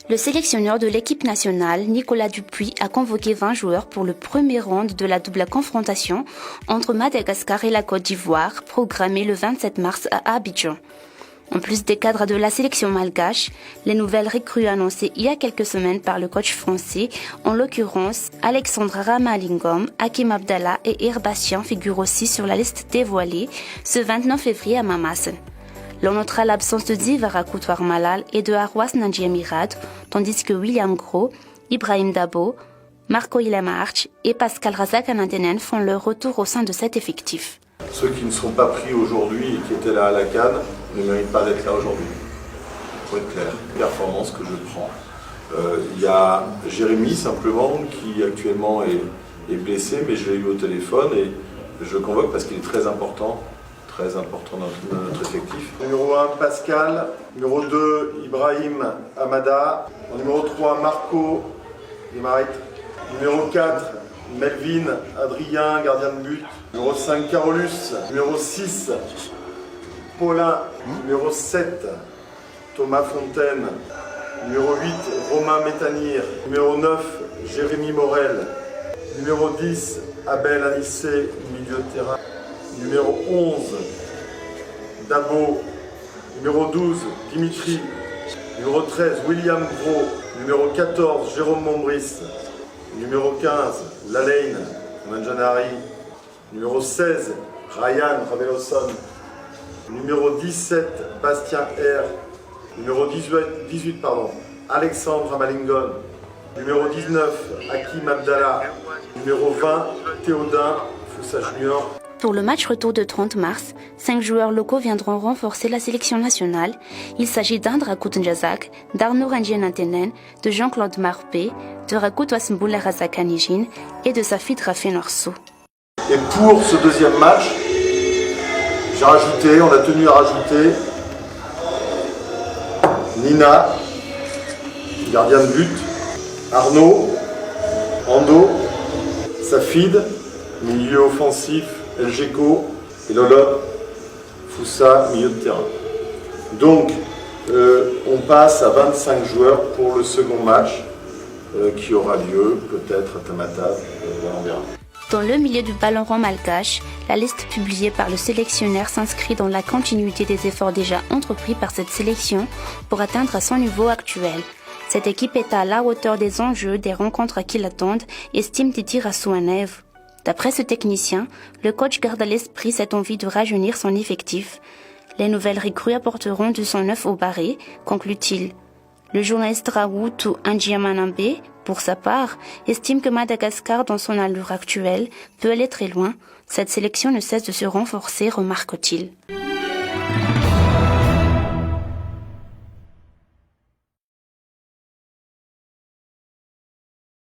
Le sélectionneur de l'équipe nationale, Nicolas Dupuis, a convoqué 20 joueurs pour le premier round de la double confrontation entre Madagascar et la Côte d'Ivoire, programmée le 27 mars à Abidjan. En plus des cadres de la sélection malgache, les nouvelles recrues annoncées il y a quelques semaines par le coach français, en l'occurrence Alexandra Ramalingom, Hakim Abdallah et Herbastien figurent aussi sur la liste dévoilée ce 29 février à Mamassen. L'on notera l'absence de Divara Koutoir Malal et de Arwas Nandji-Emirat, tandis que William Gros, Ibrahim Dabo, Marco Ilemarch et Pascal Razak-Anadenen font leur retour au sein de cet effectif. Ceux qui ne sont pas pris aujourd'hui et qui étaient là à la CAN ne méritent pas d'être là aujourd'hui. Il faut être clair. Performance que je prends. Il y a Jérémy simplement qui actuellement est blessé, mais je l'ai eu au téléphone et je le convoque parce qu'il est très important dans notre effectif. Numéro 1, Pascal. Numéro 2, Ibrahim Amada. Numéro 3, Marco Ilemarch. Numéro 4, Melvin Adrien, gardien de but. Numéro 5, Carolus. Numéro 6, Paulin. Numéro 7, Thomas Fontaine. Numéro 8, Romain Métanir. Numéro 9, Jérémy Morel. Numéro 10, Abel Anissé, milieu de terrain. Numéro 11, Dabo. Numéro 12, Dimitri. Numéro 13, William Gros. Numéro 14, Jérôme Mombris. Numéro 15, Lalaine Manjanari. Numéro 16, Ryan Raveloson. Numéro 17, Bastien R. Numéro 18, Alexandre Ramalingon. Numéro 19, Hakim Abdallah. Numéro 20, Théodin Foussa Junior. Pour le match retour de 30 mars, 5 joueurs locaux viendront renforcer la sélection nationale. Il s'agit d'Andra Koutenjazak, d'Arnaud Rangien-Antenen, de Jean-Claude Marpé, de Rakut Wasmboula Razak-Anijin et de Safid Rafé-Norsou. Et pour ce deuxième match, on a tenu à rajouter Nina, gardien de but, Arnaud, Ando, Safid, milieu offensif, El Geko et Lolo Foussa, milieu de terrain. Donc, on passe à 25 joueurs pour le second match qui aura lieu peut-être à Tamatave, on verra. Dans le milieu du ballon rond malgache, la liste publiée par le sélectionneur s'inscrit dans la continuité des efforts déjà entrepris par cette sélection pour atteindre son niveau actuel. Cette équipe est à la hauteur des enjeux des rencontres qui l'attendent, estime Titi Rassouanev. D'après ce technicien, le coach garde à l'esprit cette envie de rajeunir son effectif. Les nouvelles recrues apporteront du sang neuf au barré, conclut-il. Le journaliste Raoutou Andjiamanambe, pour sa part, estime que Madagascar, dans son allure actuelle, peut aller très loin. Cette sélection ne cesse de se renforcer, remarque-t-il.